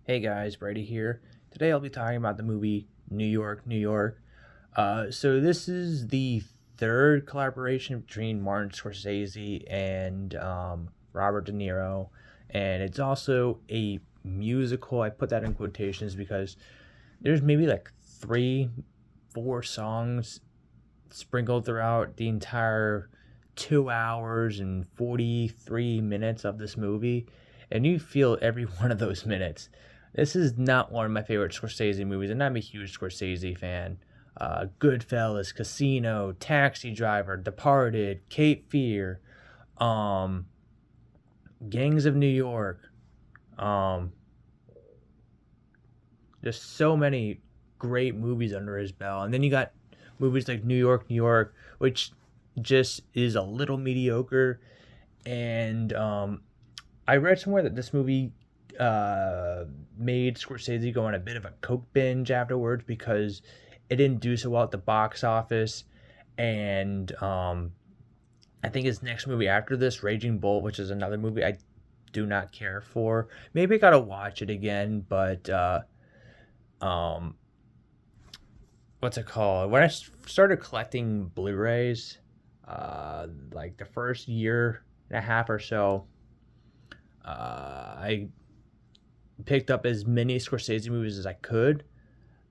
Hey guys, Brady here. Today I'll be talking about the movie New York, New York. So this is the third collaboration between Martin Scorsese and Robert De Niro, and it's also a musical. I put that in quotations because there's maybe like three, four songs sprinkled throughout the entire 2 hours and 43 minutes of this movie, and you feel every one of those minutes. This is not one of my favorite Scorsese movies, and I'm a huge Scorsese fan. Goodfellas, Casino, Taxi Driver, Departed, Cape Fear, um, Gangs of New York. Um, just so many great movies under his belt, and then you got movies like New York, New York, which just is a little mediocre. And I read somewhere that this movie made Scorsese go on a bit of a coke binge afterwards because it didn't do so well at the box office. And I think his next movie after this, Raging Bull, which is another movie I do not care for. Maybe I gotta watch it again, but um, what's it called? When I started collecting Blu-rays, like the first year and a half or so, I picked up as many Scorsese movies as I could,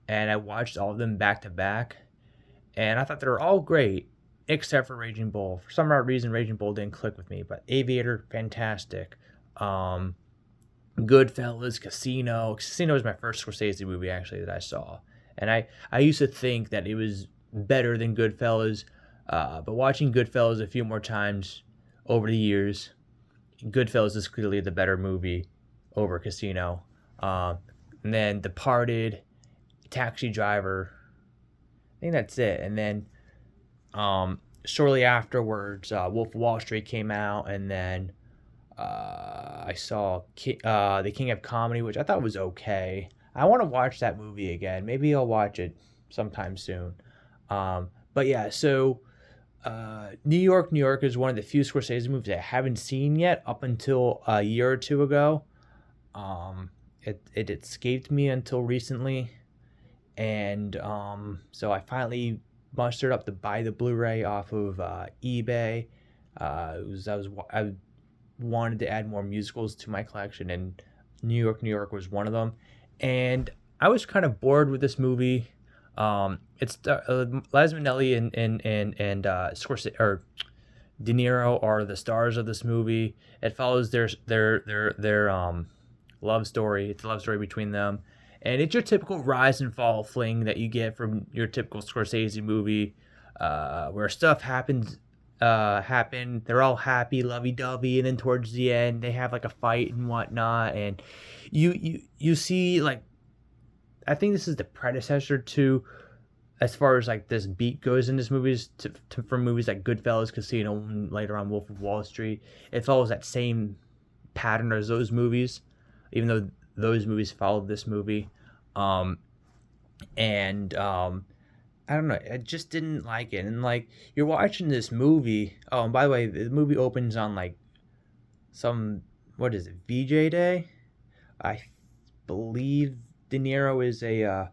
and I watched all of them back to back. And I thought they were all great, except for Raging Bull. For some odd reason, Raging Bull didn't click with me. But Aviator, fantastic. Um, Goodfellas, Casino. Casino was my first Scorsese movie actually that I saw, and I used to think that it was better than Goodfellas, but watching Goodfellas a few more times over the years, Goodfellas is clearly the better movie over Casino. And then Departed, Taxi Driver. I think that's it. And then shortly afterwards, Wolf of Wall Street came out, and then I saw The King of Comedy, which I thought was okay. I want to watch that movie again. Maybe I'll watch it sometime soon. But yeah, so New York, New York is one of the few Scorsese movies I haven't seen yet up until a year or two ago. It escaped me until recently, and so I finally mustered up to buy the Blu-ray off of eBay. I wanted to add more musicals to my collection, and New York was one of them. And I was kind of bored with this movie. It's Liza Minnelli and Scorsese or De Niro are the stars of this movie. It follows their love story. It's a love story between them, and it's your typical rise and fall fling that you get from your typical Scorsese movie, where stuff happen. They're all happy, lovey dovey, and then towards the end they have like a fight and whatnot, and you see like I think this is the predecessor to as far as like this beat goes in this movies from movies like Goodfellas, Casino, and later on Wolf of Wall Street. It follows that same pattern as those movies, even though those movies followed this movie. And I don't know, I just didn't like it. And like you're watching this movie. Oh, and by the way, the movie opens on like some what is it, VJ Day? I believe De Niro is a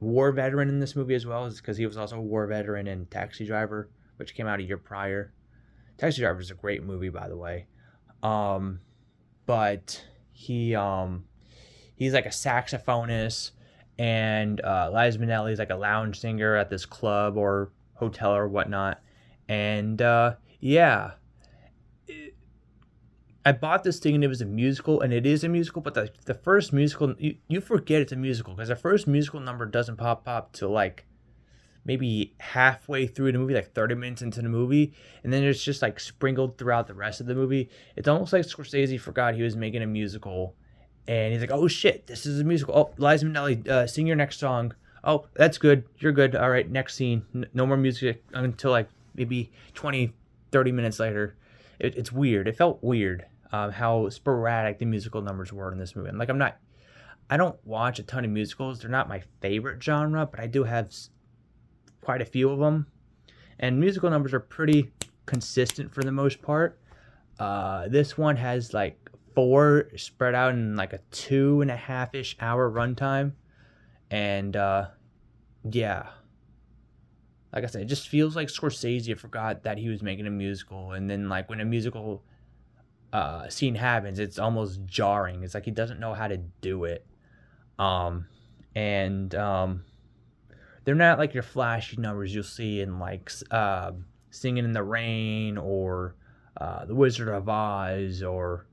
war veteran in this movie as well, because he was also a war veteran in Taxi Driver, which came out a year prior. Taxi Driver is a great movie, by the way. But he's like a saxophonist, and Liza Minnelli is like a lounge singer at this club or hotel or whatnot. And yeah, I bought this thing and it was a musical, and it is a musical, but the first musical, you forget it's a musical because the first musical number doesn't pop up till like maybe halfway through the movie, like 30 minutes into the movie, and then it's just like sprinkled throughout the rest of the movie. It's almost like Scorsese forgot he was making a musical, and he's like, "Oh shit, this is a musical. Oh, Liza Minnelli, sing your next song. Oh, that's good. You're good. All right, next scene. No more music until like maybe 20, 30 minutes later." It's weird. It felt weird how sporadic the musical numbers were in this movie. And like I don't watch a ton of musicals. They're not my favorite genre, but I do have quite a few of them, and musical numbers are pretty consistent for the most part. This one has like 4 spread out in like a 2.5-ish hour runtime. And yeah, like I said, it just feels like Scorsese forgot that he was making a musical. And then, like, when a musical scene happens, it's almost jarring. It's like he doesn't know how to do it. Um, and they're not like your flashy numbers you'll see in like Singing in the Rain or The Wizard of Oz or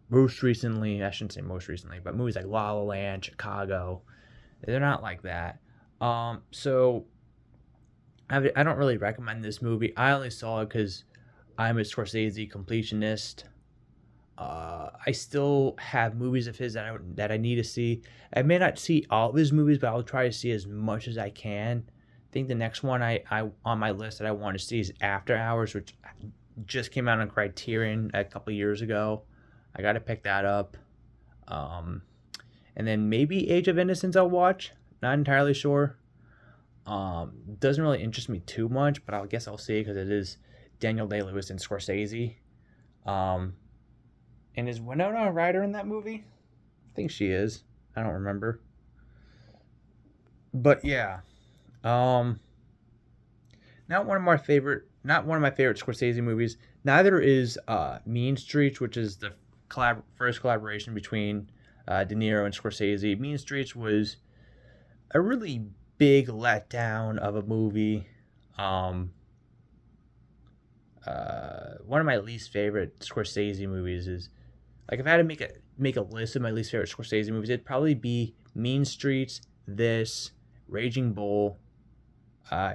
most recently, I shouldn't say most recently, but movies like La La Land, Chicago. They're not like that. So I don't really recommend this movie. I only saw it because I'm a Scorsese completionist. I still have movies of his that I need to see. I may not see all of his movies, but I'll try to see as much as I can. I think the next one I on my list that I want to see is After Hours, which just came out on Criterion a couple years ago. I got to pick that up. Um, and then maybe Age of Innocence I'll watch. Not entirely sure. Doesn't really interest me too much, but I guess I'll see because it is Daniel Day-Lewis and Scorsese. Um, and is Winona Ryder in that movie? I think she is. I don't remember. But yeah, um, not one of my favorite Scorsese movies. Neither is Mean Streets, which is the first collaboration between De Niro and Scorsese. Mean Streets was a really big letdown of a movie. Um, One of my least favorite Scorsese movies is, like, if I had to make a list of my least favorite Scorsese movies, it'd probably be Mean Streets, this, Raging Bull,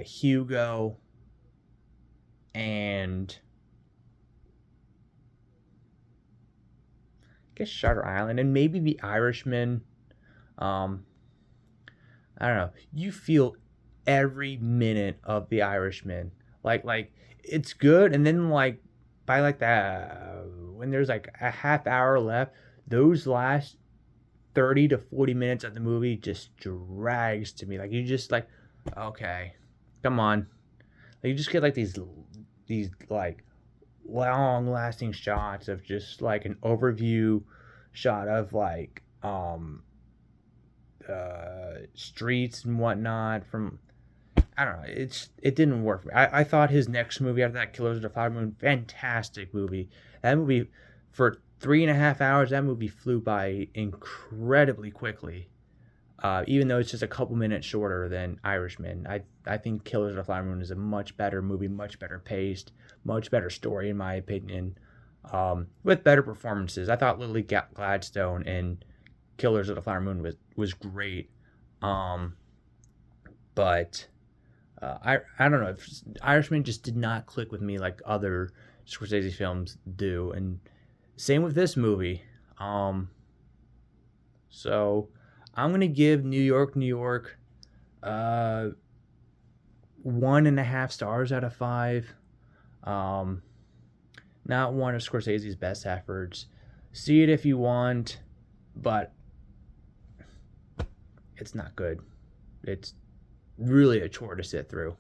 Hugo, and I guess Shutter Island, and maybe The Irishman. Um, I don't know. You feel every minute of The Irishman. Like it's good, and then like by like that when there's like a half hour left, those last 30 to 40 minutes of the movie just drags to me. Like you just like, okay, come on. Like you just get like these like long lasting shots of just like an overview shot of like streets and whatnot from, I don't know. It didn't work for me. I thought his next movie after that, Killers of the Flower Moon, fantastic movie. That movie, for 3.5 hours, that movie flew by incredibly quickly. Even though it's just a couple minutes shorter than Irishman, I think Killers of the Flower Moon is a much better movie, much better paced, much better story in my opinion, with better performances. I thought Lily Gladstone in Killers of the Flower Moon was great, um, but I don't know. Irishman just did not click with me like other Scorsese films do, and same with this movie. Um, so I'm gonna give New York, New York, uh, 1.5 stars out of 5. Um, Not one of Scorsese's best efforts. See it if you want, but it's not good. It's really a chore to sit through.